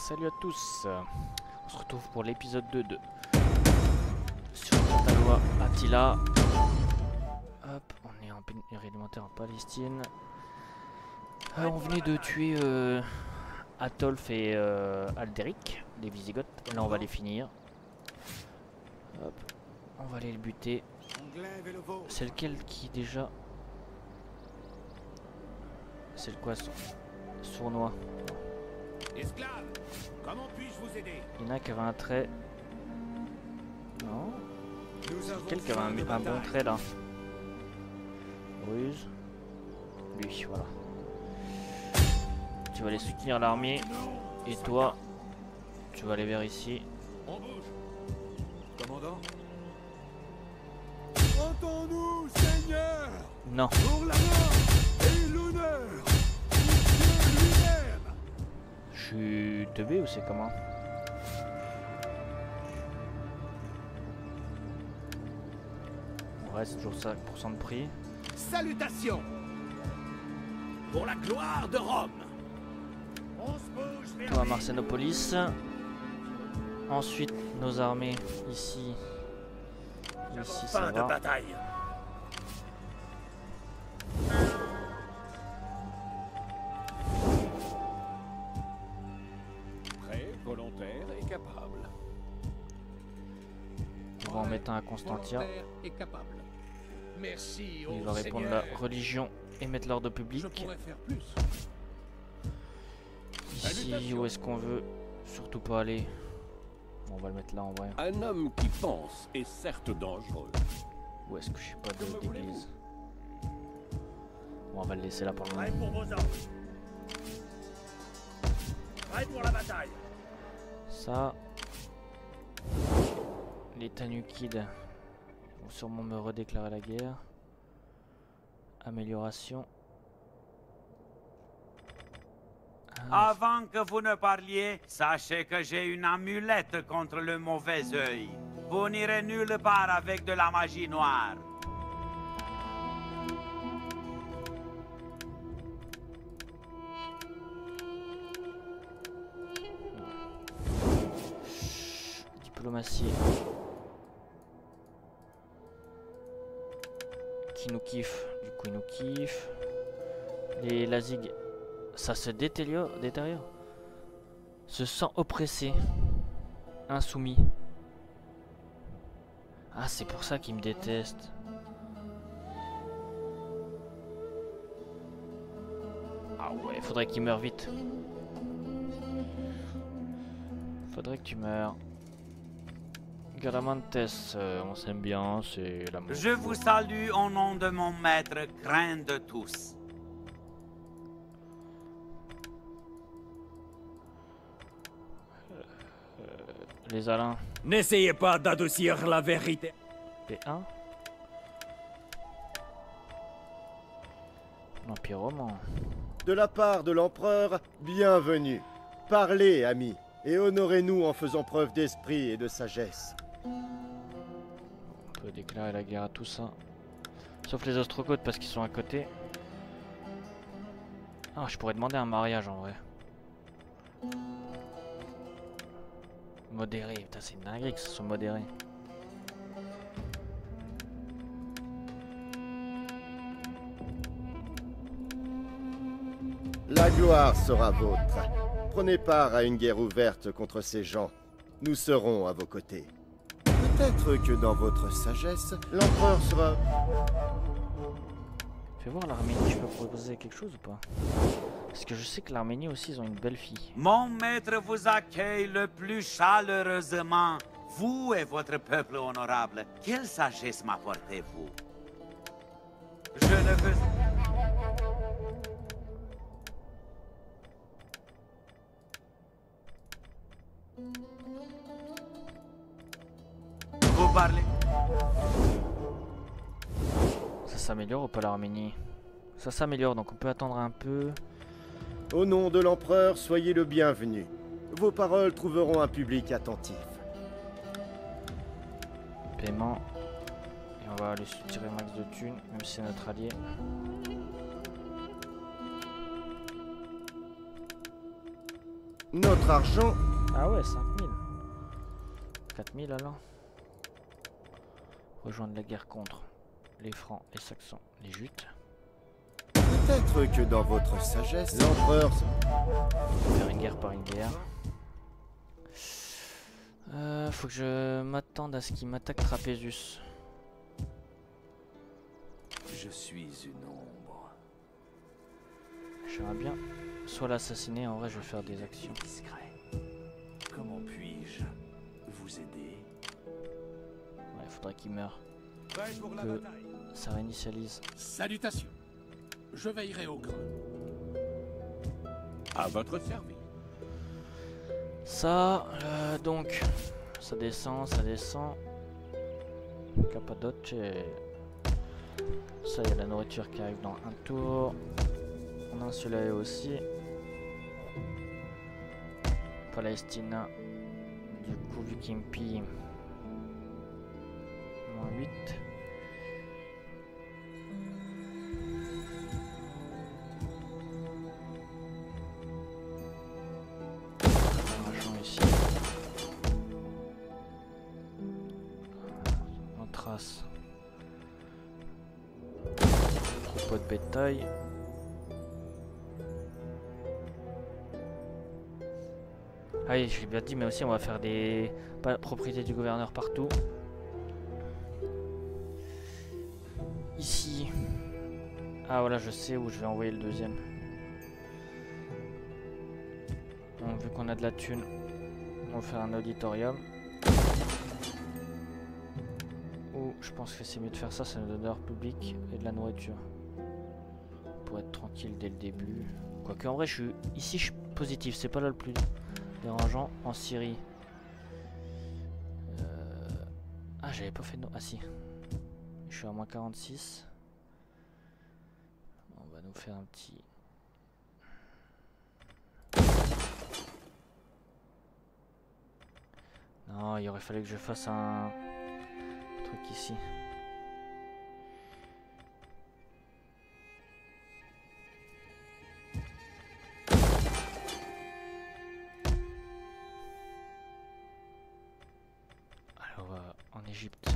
Salut à tous, on se retrouve pour l'épisode 2 de sur Taloa Attila. Hop, on est en pénurie alimentaire en Palestine. On venait de tuer Atolf et Alderic, des Visigoths. Là on va les finir. Hop, on va aller le buter. C'est lequel qui déjà... C'est le quoi sournois? Esclave, comment puis-je vous aider? Il y en a qui avait un trait. Non. C'est lequel qui avait un bon trait là? Ruse. Lui, voilà. Tu vas aller soutenir l'armée. Et toi, tu vas aller vers ici. On bouge. Commandant? Entends-nous, Seigneur, Non. pour la mort et l'honneur de Dieu lui-même. Je suis teubé ou c'est comment? On reste toujours 5% de prix. Salutations! Pour la gloire de Rome! On se bouge vers Toi, Marcianopolis. Ensuite, nos armées ici. Ici, ça fin de va. bataille! Prêt, volontaire et capable. On va en mettre un à Constantia. Volontaire et capable. Merci Il au va répondre Seigneur. la religion et mettre l'ordre public. Je pourrais faire plus. Ici, où est-ce qu'on veut? Surtout pas aller. Bon, on va le mettre là en vrai. Un homme qui pense est certes dangereux. Où est-ce que je suis pas d'église? Bon, on va le laisser là pour le moment. Prêt pour vos ordres. Prêt pour la bataille. Ça. Les Tanukides vont sûrement me redéclarer la guerre. Amélioration. Ah, Avant que vous ne parliez, sachez que j'ai une amulette contre le mauvais œil. Vous n'irez nulle part avec de la magie noire. diplomatie. Qui nous kiffe? Du coup, il nous kiffe. Les Lazig, ça se détériore. Se sent oppressé. Insoumis. Ah, c'est pour ça qu'il me déteste. Ah ouais, faudrait qu'il meure vite. Faudrait que tu meurs. Garamantes, on s'aime bien, c'est l'amour. Je vous salue au nom de mon maître, craint de tous. Les Alains. N'essayez pas d'adoucir la vérité. P1. L'Empire roman. De la part de l'empereur, bienvenue. Parlez, amis, et honorez-nous en faisant preuve d'esprit et de sagesse. On peut déclarer la guerre à tout ça. Sauf les Ostrogoths parce qu'ils sont à côté. Ah, je pourrais demander un mariage en vrai. Modéré, putain, c'est une dinguerie que ce soit modéré. La gloire sera vôtre. Prenez part à une guerre ouverte contre ces gens. Nous serons à vos côtés. Peut-être que dans votre sagesse, l'empereur sera... Fais voir l'Arménie, je peux proposer quelque chose ou pas? Parce que je sais que l'Arménie aussi, ils ont une belle fille. Mon maître vous accueille le plus chaleureusement. Vous et votre peuple honorable, quelle sagesse m'apportez-vous? Je ne veux... Vous parlez... Ça s'améliore ou pas l'Arménie? Ça s'améliore, donc on peut attendre un peu. Au nom de l'empereur, soyez le bienvenu. Vos paroles trouveront un public attentif. Paiement. Et on va aller tirer un max de thunes, même si c'est notre allié. Notre argent... Ah ouais, 5000. 4000 alors. Rejoindre la guerre contre les Francs, les Saxons, les Jutes. Peut-être que dans votre sagesse, l'empereur... Faire une guerre par une guerre. Faut que je m'attende à ce qu'il m'attaque Trapézus. Je suis une ombre. J'aimerais bien soit l'assassiner, en vrai je vais faire des actions. Discret. Comment puis-je vous aider? Ouais, faudrait qu'il meure. Prêt pour la Que bataille. ça réinitialise. Salutations. Je veillerai au creux. À votre service. Ça, donc, ça descend, ça descend. Cappadoce. Ça, il y a la nourriture qui arrive dans un tour. On a celui-là aussi. Palestine. Du coup, vu Kimpi. Moins 8. Un champ ici. On trace. Troupeau de bétail. Ah oui, j'ai bien dit, mais aussi on va faire des propriétés du gouverneur partout. Ici. Ah voilà, je sais où je vais envoyer le deuxième. Bon, vu qu'on a de la thune, on va faire un auditorium. Ou je pense que c'est mieux de faire ça, ça nous donne de l'ordre public et de la nourriture. Pour être tranquille dès le début. Quoique en vrai, ici je suis positif, c'est pas là le plus dérangeant. En Syrie. Ah, j'avais pas fait de... Ah si. Je suis à moins 46. On va nous faire un petit... Non, il aurait fallu que je fasse un truc ici. Alors, en Égypte.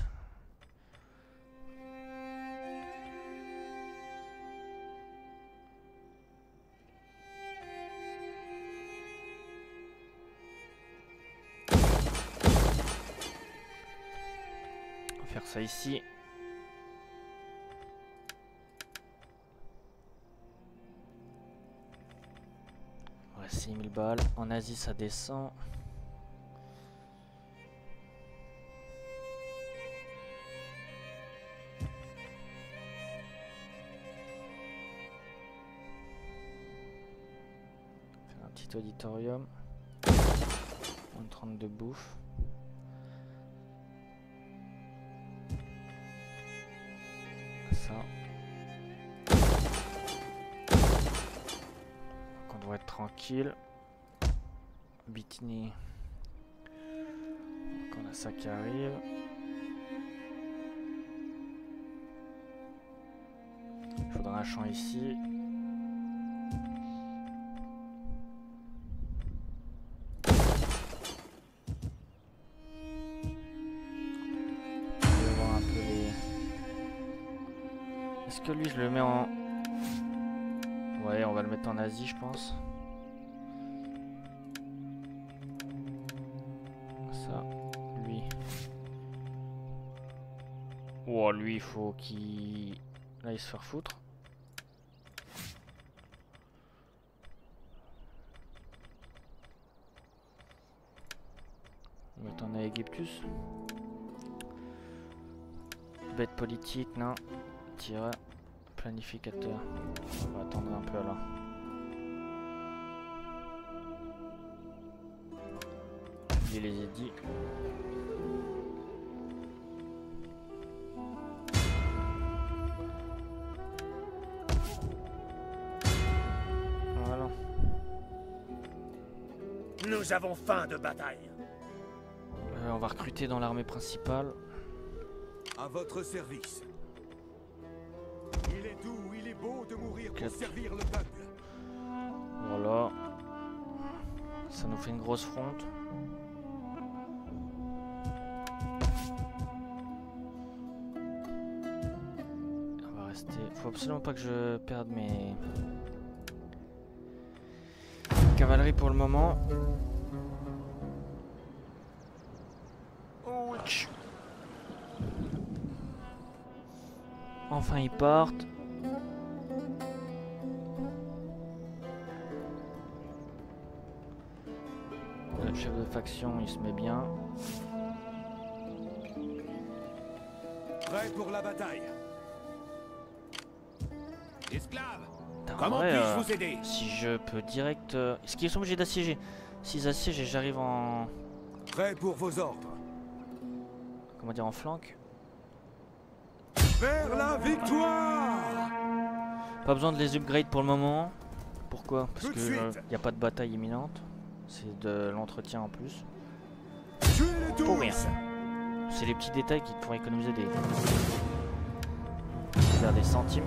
Faire ça ici. Ouais, 6000 balles. En Asie, ça descend. Faire un petit auditorium. Moins 30 de bouffe. Ça. Donc on doit être tranquille. Bitini. Donc on a ça qui arrive. Il faudra un champ ici. Est-ce que lui je le mets en... Ouais, on va le mettre en Asie je pense. Ça, lui. Oh, lui il faut qu'il... Là il se fait foutre. On va mettre en Aegyptus. Bête politique, non. Tireur, planificateur. On va attendre un peu là. Je les ai dit. Voilà. Nous avons faim de bataille. On va recruter dans l'armée principale. À votre service. Il est doux, il est beau de mourir pour servir le peuple. Voilà. Ça nous fait une grosse fronte. On va rester. Faut absolument pas que je perde mes cavaleries pour le moment. Ouch. Enfin ils partent. Le chef de faction il se met bien. Prêt pour la bataille. Esclaves, Putain, en comment vrai, puis-je vous aider? si je peux direct... Est-ce qu'ils sont obligés d'assiéger? S'ils assiègent et j'arrive en... Prêt pour vos ordres. Comment dire, en flank? Vers la victoire! Pas besoin de les upgrade pour le moment. Pourquoi? Parce Tout de que suite. n'y a pas de bataille imminente. C'est de l'entretien en plus. Tuez-les tous! Pour rien. C'est les petits détails qui te font économiser des centimes.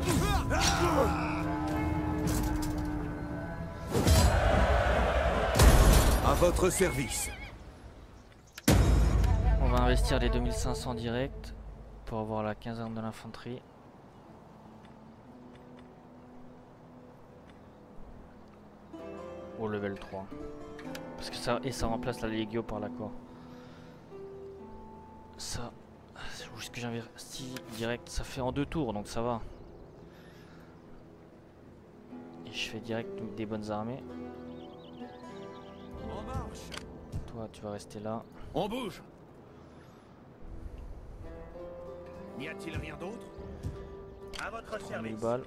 À votre service. On va investir les 2500 directs pour avoir la caserne de l'infanterie. Au level 3. Parce que ça, et ça remplace la Legio par la quoi. Ça, où est-ce que j'investis direct? Ça fait en 2 tours donc ça va. Et je fais direct des bonnes armées. En marche. Toi tu vas rester là. On bouge. N'y a-t-il rien d'autre? À votre 3000 balles.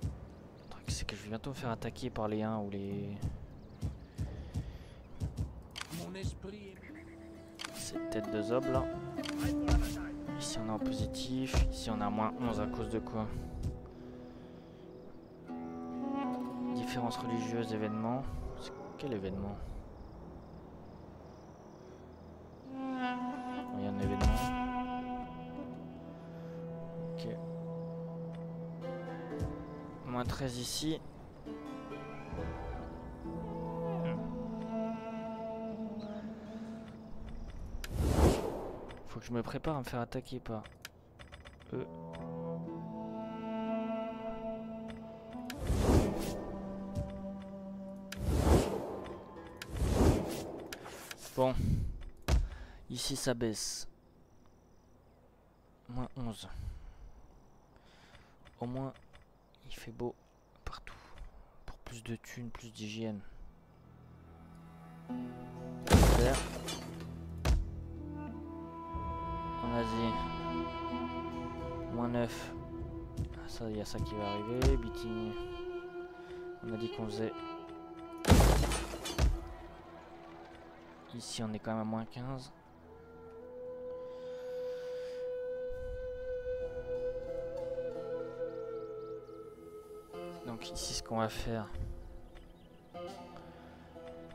Le truc c'est que je vais bientôt me faire attaquer par les 1 ou les... Mon esprit est... Cette tête de zob là. Ici on est en positif, ici on est à moins 11 à cause de quoi? Différences religieuses, événements. Quel événement? Il y a un événement. Ok. Moins 13 ici. Faut que je me prépare à me faire attaquer par eux. Bon. Ici ça baisse. Moins 11. Au moins, il fait beau partout. Pour plus de thunes, plus d'hygiène. Super. En Asie, moins 9. Ça, il y a ça qui va arriver. Bitini, on a dit qu'on faisait. Ici, on est quand même à moins 15. Donc ici, ce qu'on va faire,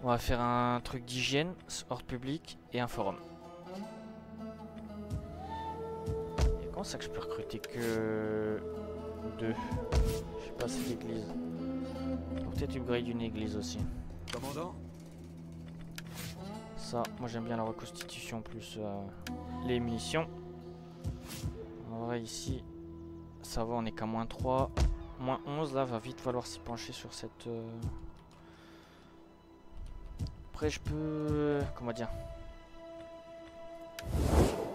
on va faire un truc d'hygiène, ordre public et un forum. Comment ça que je peux recruter que 2? Je sais pas, c'est l'église. Peut-être upgrade une église aussi. Commandant? Ça, moi j'aime bien la reconstitution plus les munitions. En vrai ici, ça va, on est qu'à moins 3. Moins 11, là, va vite falloir s'y pencher sur cette... Après je peux... Comment dire?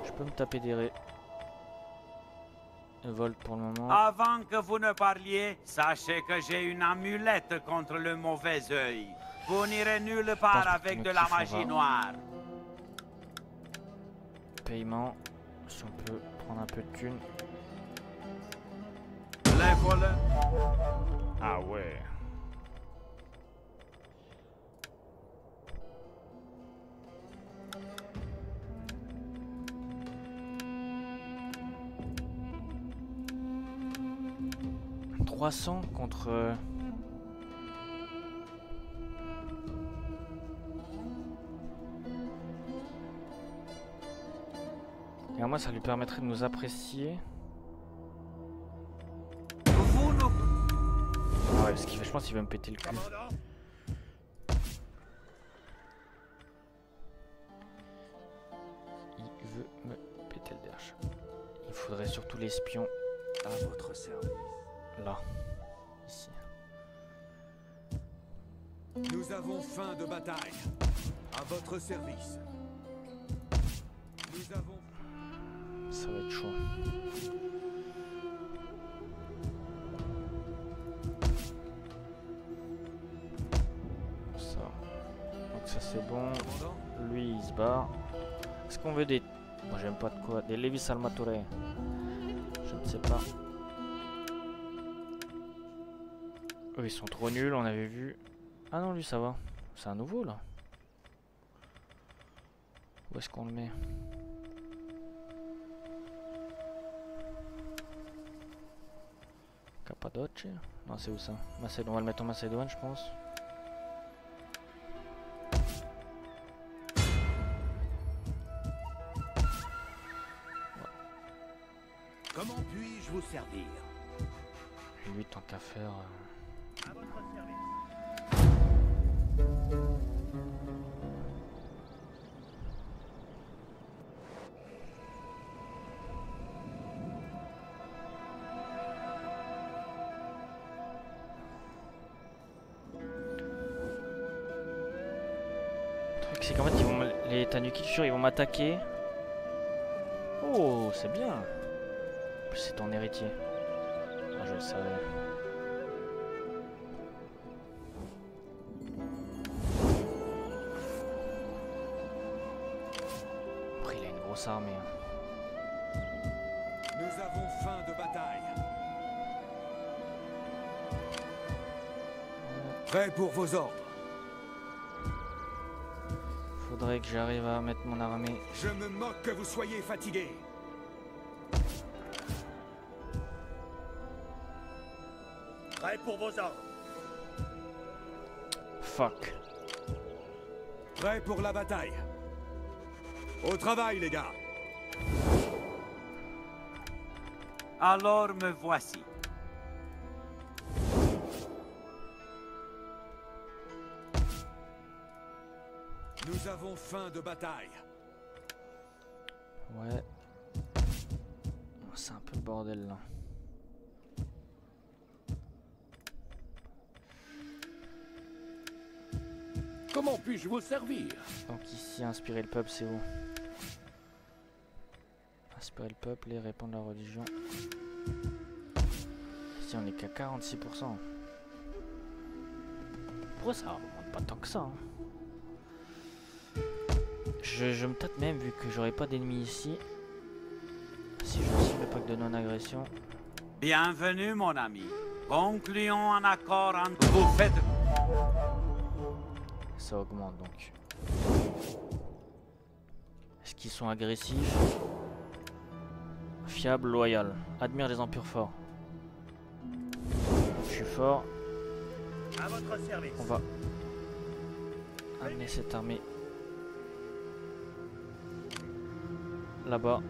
Je peux me taper des révoltes pour le moment. Avant que vous ne parliez, sachez que j'ai une amulette contre le mauvais œil. Vous n'irez nulle part avec de la magie noire. Paiement, si on peut prendre un peu de thunes. Les voleurs. Ah ouais. « 300 contre... Et à moi, ça lui permettrait de nous apprécier. Vous nous... Ah ouais, parce qu'il je pense qu'il va me péter le cul. Commandant? veut me péter le derche. Il faudrait surtout l'espion. À votre service. Là. Ici. Nous avons faim de bataille. À votre service. Nous avons... Ça va être chaud. Ça. Donc ça c'est bon. Commandant, Lui il se barre. Est-ce qu'on veut des... Moi j'aime pas de quoi. Des Levi Salvatore. Je ne sais pas. Eux ils sont trop nuls, on avait vu. Ah non lui ça va. C'est un nouveau là. Où est-ce qu'on le met? Cappadoce? Non c'est où ça? Macédoine, on va le mettre en Macédoine je pense. comment puis-je vous servir? Lui tant qu'à faire... À votre service. Le truc c'est qu'en fait ils vont les Tanuki ils vont m'attaquer. Oh c'est bien. En plus c'est ton héritier. Ah je le savais. Après il a une grosse armée. Hein. Nous avons faim de bataille. Prêt pour vos ordres. Faudrait que j'arrive à mettre mon armée. Je me moque que vous soyez fatigués. Prêt pour vos ordres. Fuck. Prêt pour la bataille. Au travail, les gars. Alors me voici. Nous avons faim de bataille. Ouais. C'est un peu le bordel là. Comment puis-je vous servir? Donc ici, inspirer le peuple, c'est où? Inspirer le peuple et répandre la religion. Ici, on est qu'à 46%. Pourquoi ça remonte pas tant que ça? Hein. Je me tâte même, vu que j'aurai pas d'ennemis ici. Si je signe le pacte de non-agression. Bienvenue, mon ami. Concluons un accord entre vous. Faites... Ça augmente donc. Est-ce qu'ils sont agressifs? Fiable, loyal. Admire les empires forts. Je suis fort. À votre service. On va amener cette armée là-bas.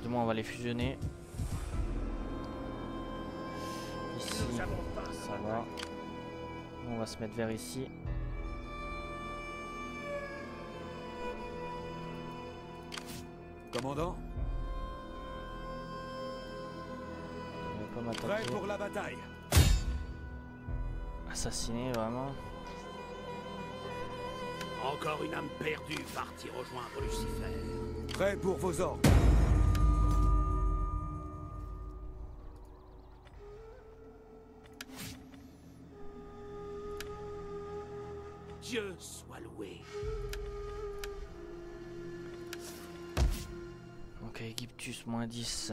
Demain on va les fusionner. Ici, ça va. On va se mettre vers ici. Commandant, On va pas prêt m'attaquer. pour la bataille. Assassiner vraiment. Encore une âme perdue partie rejoindre Lucifer. Prêt pour vos ordres. Dieu soit loué. Donc Aegyptus moins 10.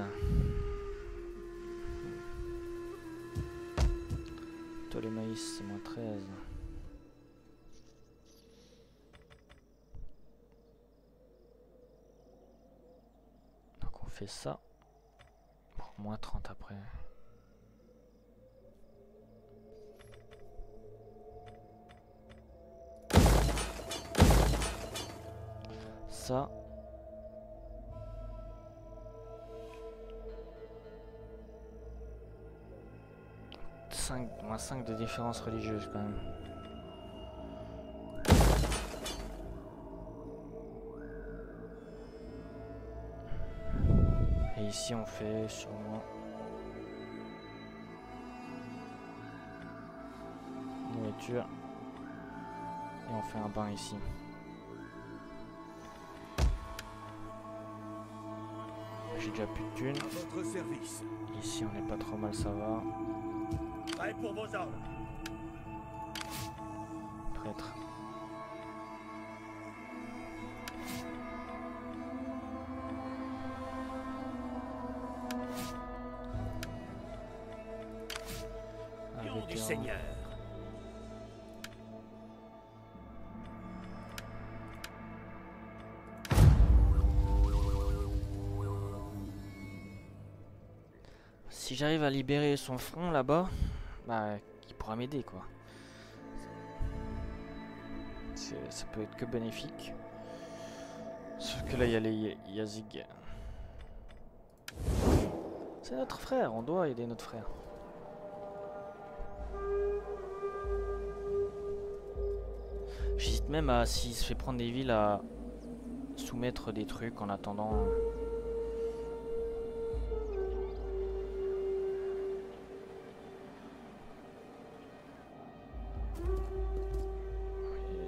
Ptolémaïs c'est moins 13. Donc on fait ça. Pour moins 30 après. Ça. Moins 5 de différence religieuse quand même. ici on fait sûrement nourriture et on fait un bain ici. J'ai déjà plus de thunes. À votre service. Ici on n'est pas trop mal, ça va. Prêt pour vos ordres. Prêtre. Nom du Seigneur. Si j'arrive à libérer son front là-bas, bah, il pourra m'aider quoi. Ça peut être que bénéfique. Sauf que là, il y a les Yazig. C'est notre frère, on doit aider notre frère. J'hésite même à, s'il se fait prendre des villes, à soumettre des trucs en attendant.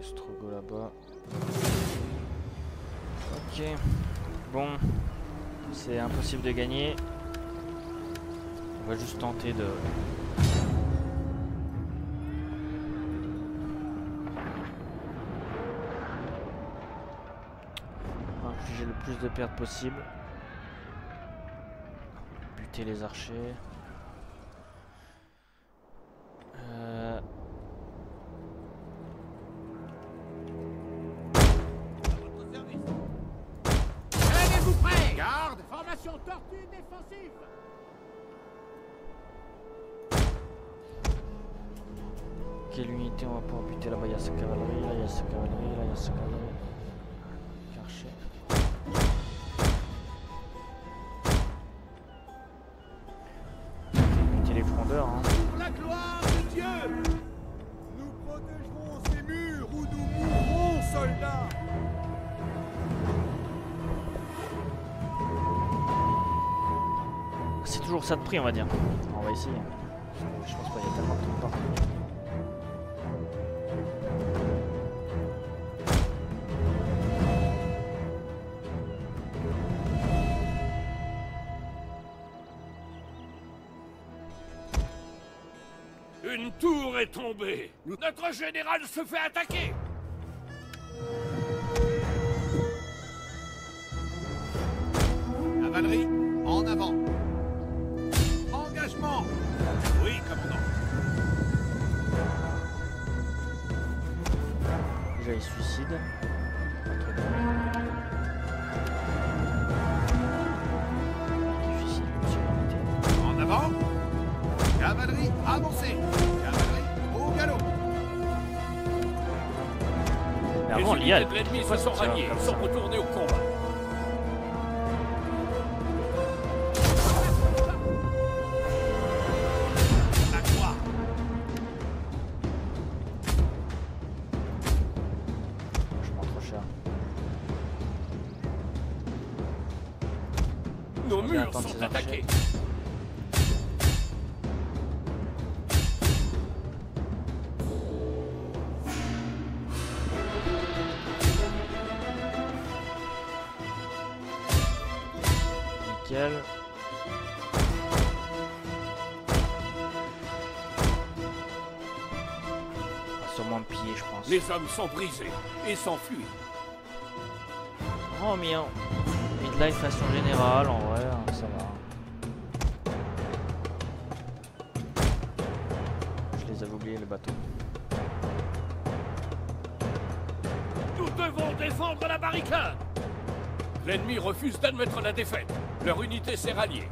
Strogo là-bas. Ok. Bon. C'est impossible de gagner. On va juste tenter de... infliger le plus de pertes possible. Buter les archers. Tenez-vous prêts. Garde. Formation tortue défensive. Quelle unité on va pouvoir buter là-bas? Il y a sa cavalerie, là il y a sa cavalerie, là il y a sa cavalerie. Archer. Buter les frondeurs, hein. Pour la gloire de Dieu. Nous protégerons ces murs ou nous mourrons, soldats. C'est toujours ça de prix, on va dire. On va essayer. Je pense pas, il y a tellement de trucs partout. Une tour est tombée. Notre général se fait attaquer. Cavalerie, en avant. Engagement. Oui, commandant. Déjà, il suicide. Difficile, monsieur. En avant. Cavalerie, avancez. Cavalerie, au galop. Mais avant, Les l'IA, unités de l'ennemi se sont ralliées, comme sont ça. retournés au combat. La gloire. Je prends trop cher. Nos On va bien murs attendre sont ces archers. attaqués. Nickel. On va sûrement me piller, je pense. Les hommes sont brisés et s'enfuient. Oh, mais midlife façon générale, en vrai, hein, ça va. Je les avais oubliés, le bateau. Nous devons défendre la barricade. L'ennemi refuse d'admettre la défaite. Leur unité s'est ralliée.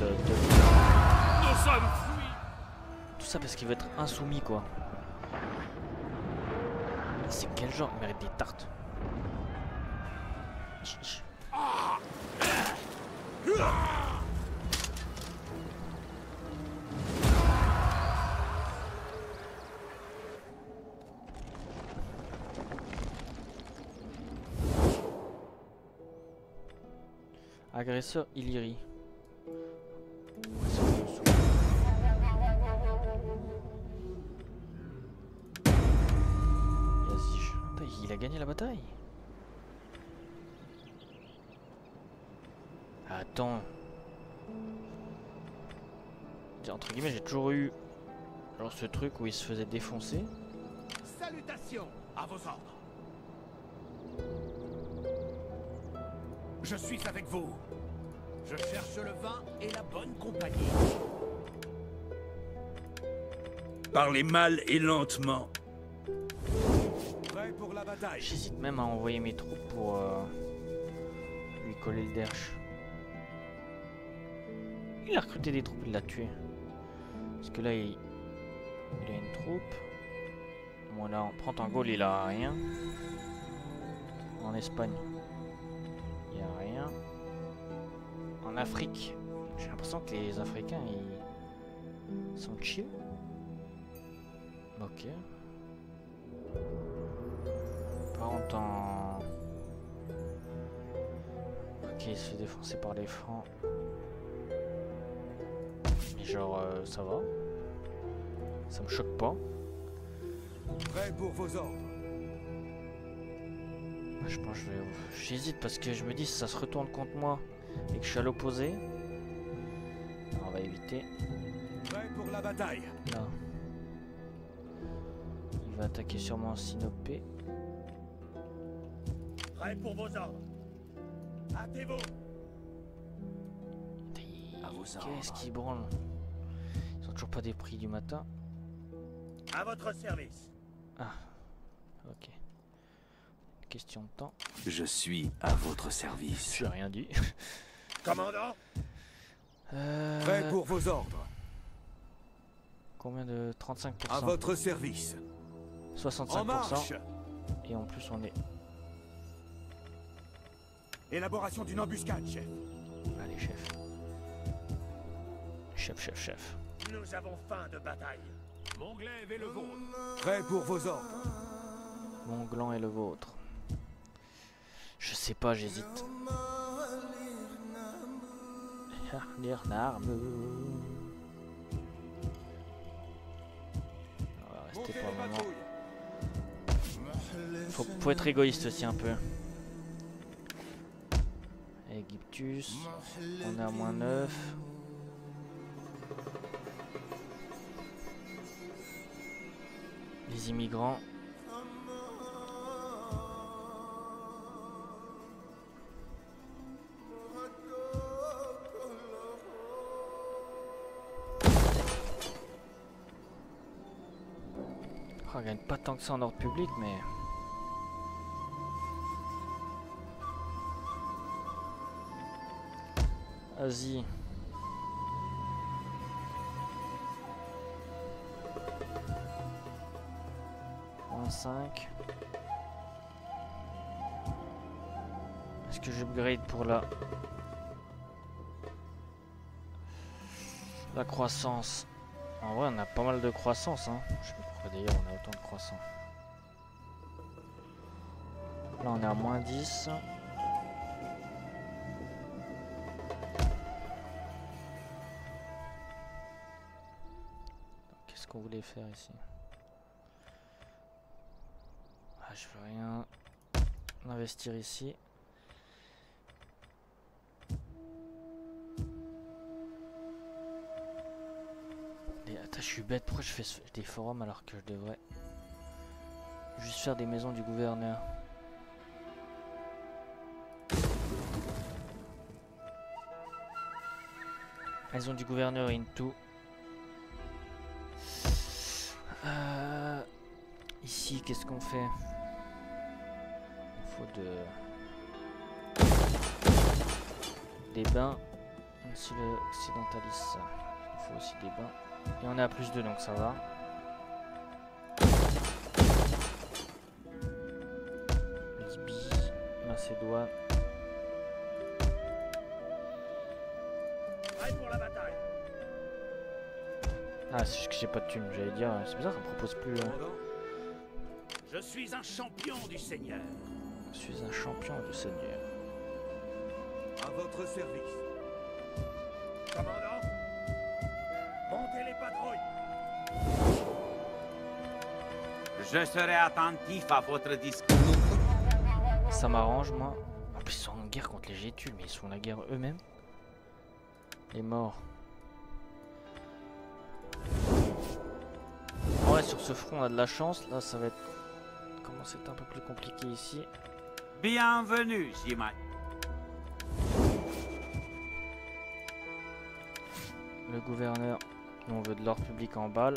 Nous sommes fuis. Tout ça parce qu'il veut être insoumis, quoi. C'est quel genre? Il mérite des tartes. Agresseur Illyrie. Il a gagné la bataille. Attends. Entre guillemets, j'ai toujours eu genre ce truc où il se faisait défoncer. Salutations à vos ordres. Je suis avec vous. Je cherche le vin et la bonne compagnie. Parlez mal et lentement. Prêt pour la bataille. J'hésite même à envoyer mes troupes pour lui coller le derche. Il a recruté des troupes, il l'a tué. Parce que là, il a une troupe. Bon, là, on prend en Gaule, il a rien. En Espagne, il n'y a rien. En Afrique, j'ai l'impression que les Africains, ils sont chill. Ok. Par contre, ok, il se fait défoncer par les Francs. Mais genre, ça va. Ça me choque pas. Prêt pour vos ordres. Je pense que j'hésite parce que je me dis si ça se retourne contre moi et que je suis à l'opposé. On va éviter. Prêt pour la bataille. Là. Il va attaquer sûrement Sinopé. Prêt pour vos ordres. Hâtez-vous. Qu'est-ce qui branle? Ils ont toujours pas des prix du matin. À votre service. Ah, ok. Question de temps. Je suis à votre service. J'ai rien dit. Commandant. Prêt pour vos ordres. Combien de 35%? À votre service. 65%. En marche. Et en plus on est... Élaboration d'une embuscade, chef. Allez, chef. Chef. Nous avons faim de bataille. Mon glaive est le vôtre. Prêt pour vos ordres. Mon gland est le vôtre. Je sais pas, j'hésite. On va rester pour le moment. Faut être égoïste aussi un peu. Egyptus, on est à -9. Les immigrants. Oh, on gagne pas tant que ça en ordre public, mais... Asie. -5. Est-ce que j'upgrade pour la croissance? En vrai, on a pas mal de croissance, hein. Je sais pas pourquoi d'ailleurs on a autant de croissance. Là, on est à -10. Qu'est-ce qu'on voulait faire ici? Ah, je veux rien investir ici. Et attends, je suis bête. Pourquoi je fais des forums alors que je devrais juste faire des maisons du gouverneur? Maison du gouverneur into. Ici, qu'est-ce qu'on fait? Il faut des bains. Aussi le occidentalis. Il faut aussi des bains. Et on est à +2, donc ça va. Libye, Macédoine. Prêt pour la bataille. Ah, c'est juste que j'ai pas de thune, j'allais dire. C'est bizarre, ça me propose plus. Commandant, je suis un champion du Seigneur. Je suis un champion du Seigneur. À votre service. Commandant, montez les patrouilles. Je serai attentif à votre discours. Ça m'arrange, moi. En plus, ils sont en guerre contre les Gétules, mais ils sont en guerre eux-mêmes. Les morts. Ouais, sur ce front, on a de la chance. Là, ça va être... commencer à être un peu plus compliqué ici. Bienvenue, j'imagine. Le gouverneur, nous on veut de l'ordre public en balle.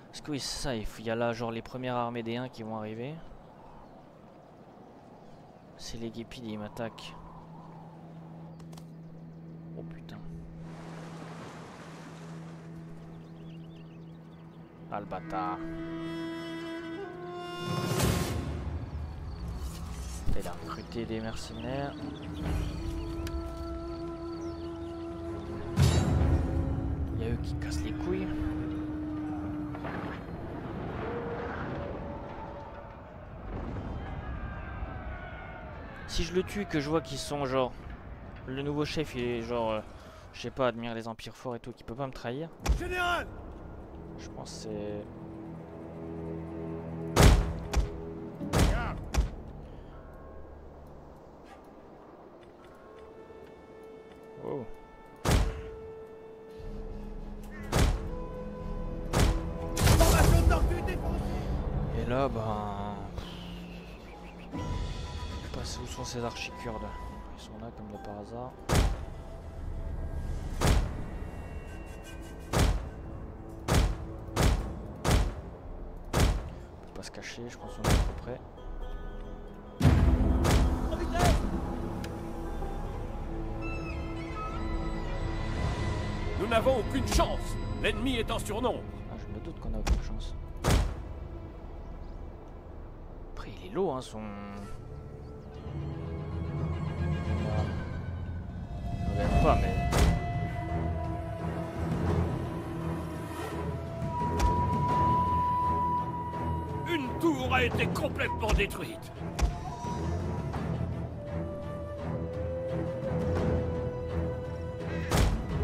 Parce que oui, c'est ça, il y a là genre les premières armées des Huns qui vont arriver. C'est les Gépides, ils m'attaquent. Oh putain. Ah le bâtard. Il a recruté des mercenaires. Il y a eux qui cassent les couilles. Si je le tue et que je vois qu'ils sont genre... Le nouveau chef il est genre... je sais pas, admire les empires forts et tout, qui peut pas me trahir. Général, Je pense que c'est... Oh. formation de tortue défense. Et là, ben... Je sais pas où sont ces archikurdes. Ils sont là comme de par hasard. On peut pas se cacher, je pense qu'on est à peu près. Nous n'avons aucune chance. L'ennemi est en surnombre. Ah, je me doute qu'on a aucune chance. Après, il est lourd, hein, son... Je regarde pas, mais... Une tour a été complètement détruite.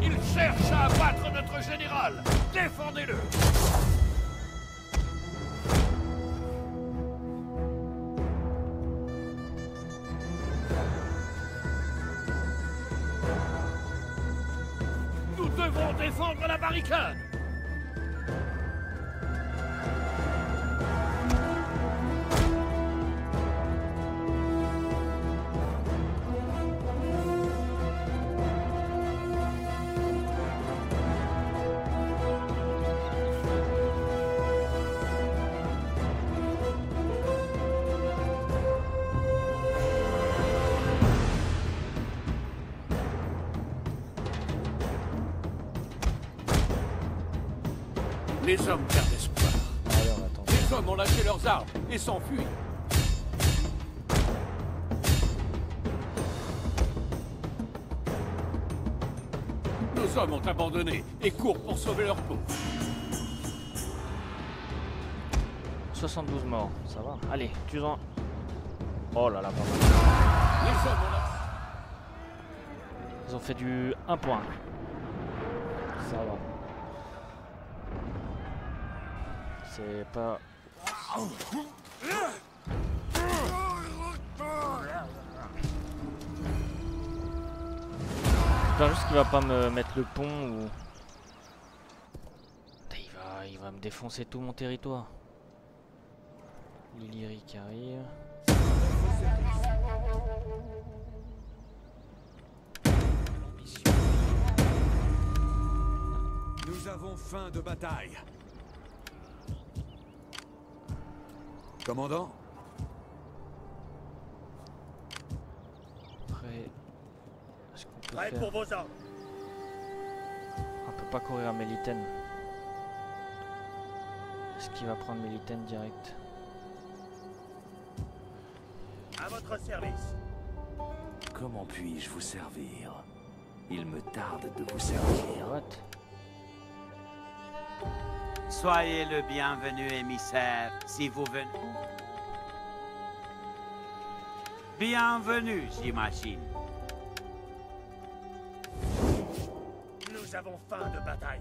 Il cherche à abattre notre général. Défendez-le. Nous devons défendre la barricade. Les hommes perdent espoir. Alors, attends. Les hommes ont lâché leurs armes et s'enfuient. Nos hommes ont abandonné et courent pour sauver leur peau. 72 morts, ça va. Allez, tu-en. Oh là là, pas mal. Les hommes ont lâché... Ils ont fait du 1 point. Ça va. C'est pas... J'espère juste qu'il va pas me mettre le pont ou... Putain, il va me défoncer tout mon territoire. L'Illyrie qui arrive. Nous avons faim de bataille. Commandant, Après... Est-ce qu'on peut prêt faire... pour vos ordres. On peut pas courir à Meliten. Est-ce qu'il va prendre Meliten direct? À votre service. Comment puis-je vous servir? Il me tarde de vous servir. What? Soyez le bienvenu, émissaire, si vous venez. Bienvenue, j'imagine. Nous avons faim de bataille.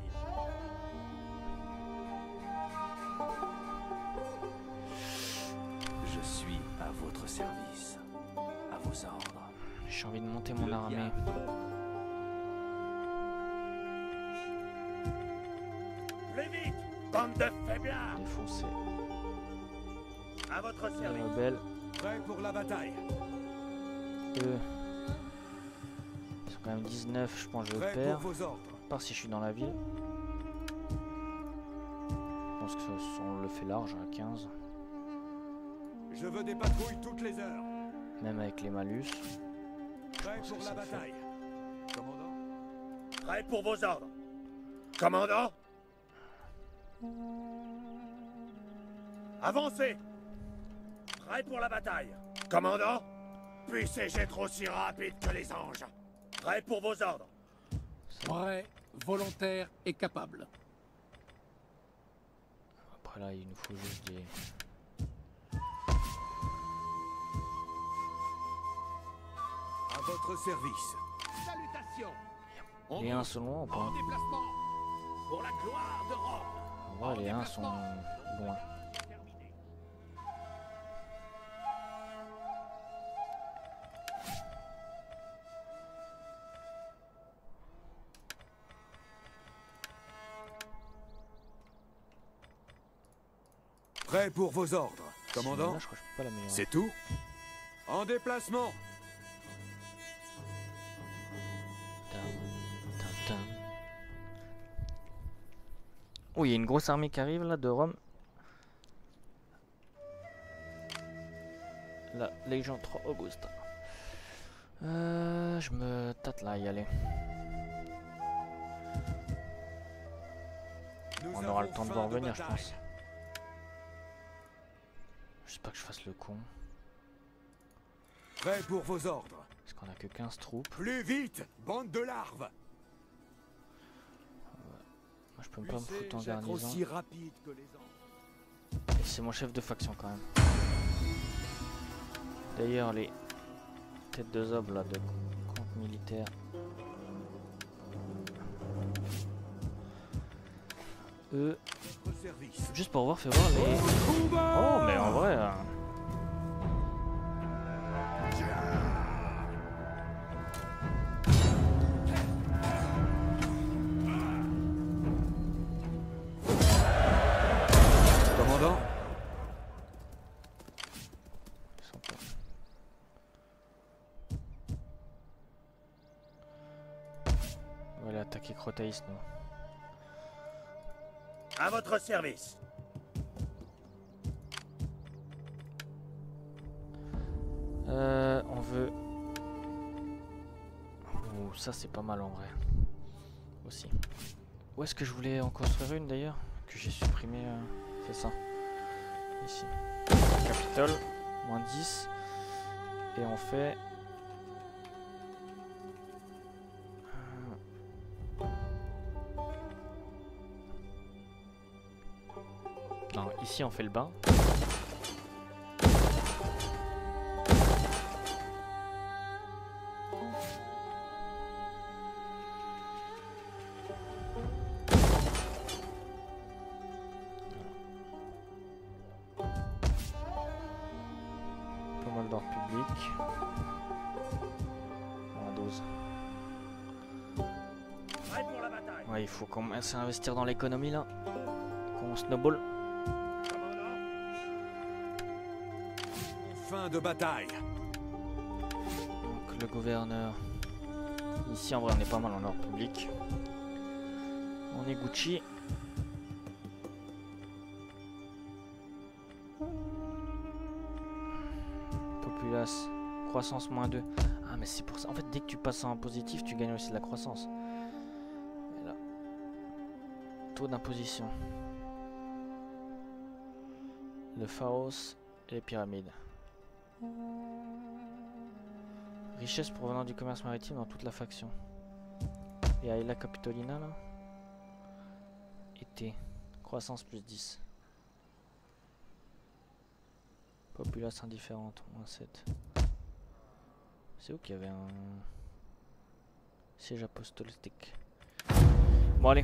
Je suis à votre service. À vos ordres. J'ai envie de monter mon armée. Plus vite, bande de faiblards. Défoncer À votre les service. rebelles. Prêt pour la bataille. Eux, ils sont quand même 19, je pense que je Prêt perds. pour vos ordres. À part si je suis dans la ville. Je pense que on le fait large à 15. Je veux des patrouilles toutes les heures. Même avec les malus. Prêt pense pour que la ça le fait. bataille. Commandant. Prêt pour vos ordres. Commandant. Avancez. Prêt pour la bataille. Commandant. Puissez-je être aussi rapide que les anges. Prêt pour vos ordres. Prêt, volontaire et capable. Après là, il nous faut juste des... À votre service. Salutations. Les 1 sont loin ou pas? En déplacement. Pour la gloire de Rome. En vrai, les 1 sont loin. Prêt pour vos ordres. Là, je crois que je peux pas l'améliorer. C'est tout. En déplacement. Tam, tam, tam. Oh, il y a une grosse armée qui arrive là de Rome. La Légion 3 Augusta. Je me tâte là à y aller. On aura le temps de voir venir, je pense. J'espère que je fasse le con. Prêt pour vos ordres. Parce qu'on a que 15 troupes. Plus vite, bande de larves. Moi, je peux pas me foutre en garnison. aussi rapide que les anges. Et c'est mon chef de faction quand même. D'ailleurs, les têtes de zob là de compte militaire. Eux, Votre service. juste pour voir, fais voir les. Oh, mais en vrai. Commandant. Ils sont pas- On va aller attaquer Crotaïs, nous. À votre service. On veut. Oh, ça c'est pas mal en vrai. Aussi. Où est-ce que je voulais en construire une d'ailleurs? Que j'ai supprimé. C'est ça. Ici. Capitole. Moins 10. Et on fait. Non, ici on fait le bain. Pas mal d'ordre public. On a 12. Prêt pour la bataille. Ouais, il faut commencer à investir dans l'économie là. Qu'on snowball. Commandant. Fin de bataille. Donc le gouverneur. Ici en vrai on est pas mal en ordre public. On est Gucci. Populace. Croissance moins 2. Ah mais c'est pour ça. En fait dès que tu passes en positif tu gagnes aussi de la croissance. Et là. taux d'imposition. Le Pharos et les pyramides. Richesse provenant du commerce maritime dans toute la faction. Et Aela Capitolina là. Été. Croissance plus 10. Population indifférente, moins 7. C'est où qu'il y avait un siège apostolique. Bon allez.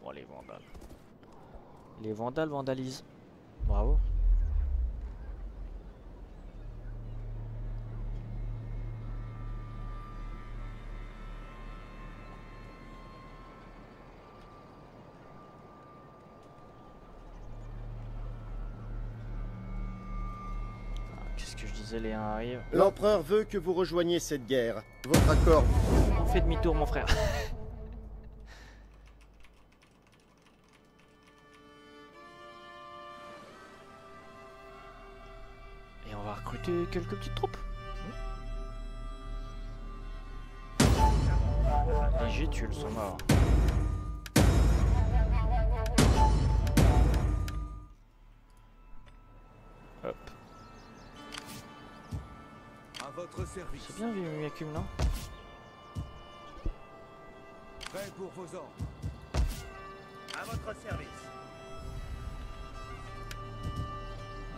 Bon les vandales. Les vandales vandalisent. Bravo. Qu'est-ce que je disais, les 1 arrivent. L'empereur veut que vous rejoigniez cette guerre. Votre accord... On fait demi-tour mon frère. Et on va recruter quelques petites troupes. Les Gétules sont morts. Hop. À votre service. C'est bien vu Miakum, non? Prêt pour vos ordres. À votre service.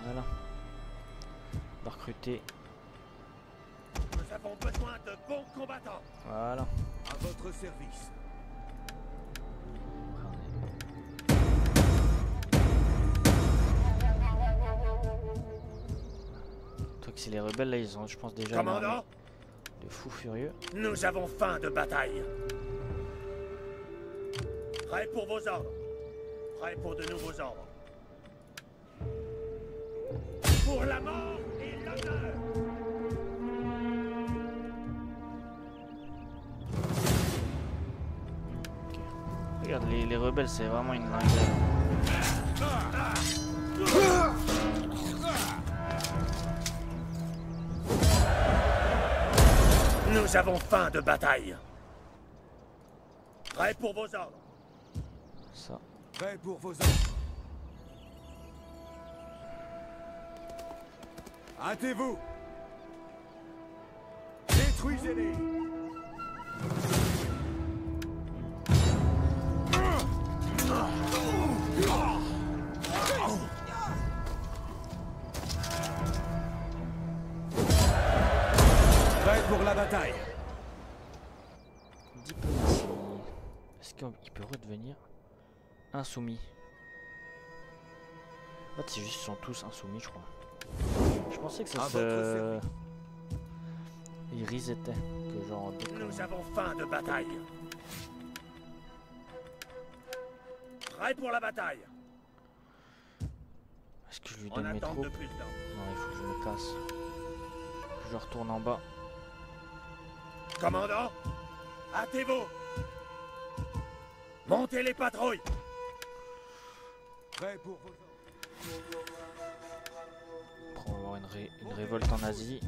Voilà. On va recruter. Nous avons besoin de bons combattants. Voilà. À votre service. Toi que c'est les rebelles là, ils ont je pense déjà Commandant, de fous furieux. nous avons faim de bataille. Prêt pour vos ordres. Prêt pour de nouveaux ordres. Pour la mort et l'honneur. Regarde les rebelles, c'est vraiment une dinguerie. Nous avons faim de bataille. Prêt pour vos ordres. Ça. Prêt pour vos ordres. Hâtez-vous. Détruisez-les. Prêt pour la bataille. Diplomatie. Est-ce qu'il peut redevenir insoumis? En fait, c'est juste qu'ils sont tous insoumis, je crois. Je pensais que ça se... Ils resettaient. Que genre... Nous avons faim de bataille. Prêt pour la bataille. Est-ce que je lui On donne mes attend troupes? depuis le temps. Non, il faut que je me casse. Je retourne en bas. Commandant, hâtez-vous. Montez les patrouilles. Prêt pour vos ordres. Après, on va avoir une révolte en Asie.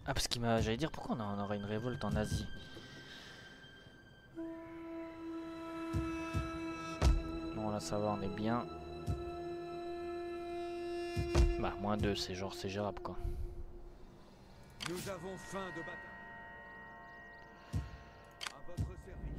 Ah, parce qu'il m'a... J'allais dire, pourquoi on aurait une révolte en Asie? Bon, là, ça va, on est bien. Bah, moins 2, c'est genre, c'est gérable, quoi. Nous avons faim de bataille. À votre service.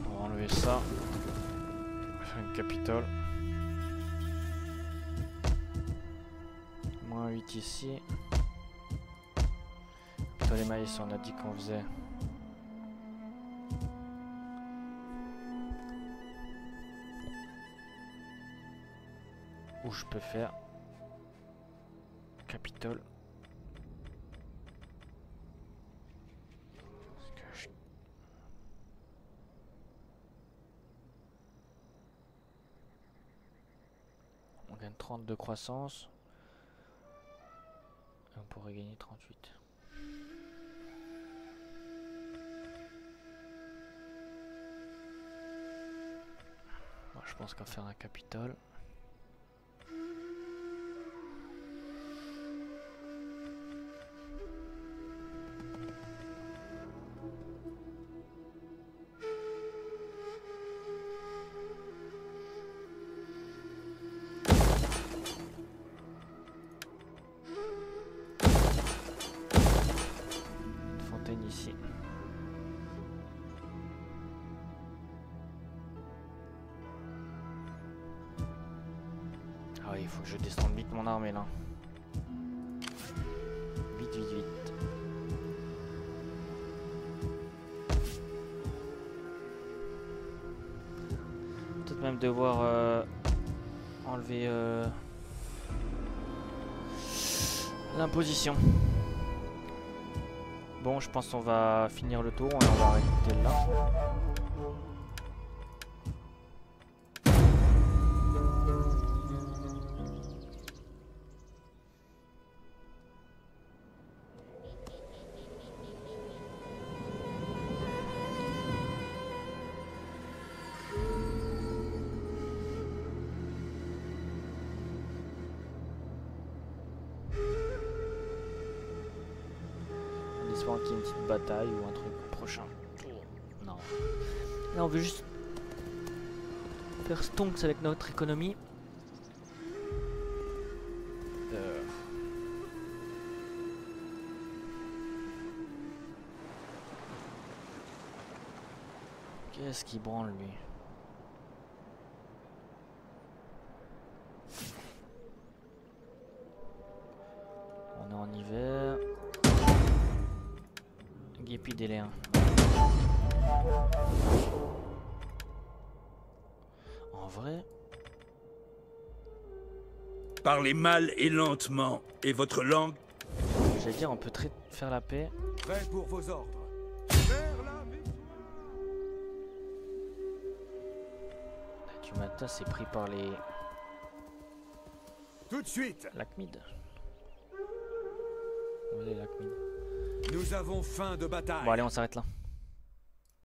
On va enlever ça. On va faire une capitole. Moins 8 ici. Les maïs, on a dit qu'on faisait. Où je peux faire Capitole. Parce que je... On gagne 30 de croissance. pourrait gagner 38. Bon, je pense qu'à faire un Capitole. Ici. Ah oui, il faut que je descende vite mon armée là. Vite, vite, vite. Peut-être même devoir enlever l'imposition. Bon, je pense qu'on va finir le tour, on va arrêter là. Espérons qu'il y ait une petite bataille ou un truc au prochain tour. Non. Là on veut juste faire stonks avec notre économie. Qu'est-ce qu'il branle lui? On est en hiver. Guépidéléen. En vrai. Parlez mal et lentement, et votre langue... J'allais dire, on peut faire la paix. Prêt pour vos ordres. Tumata s'est pris par les... Tout de suite. Lakhmid. Où est les Lakhmid? Nous avons faim de bataille. Bon allez, on s'arrête là.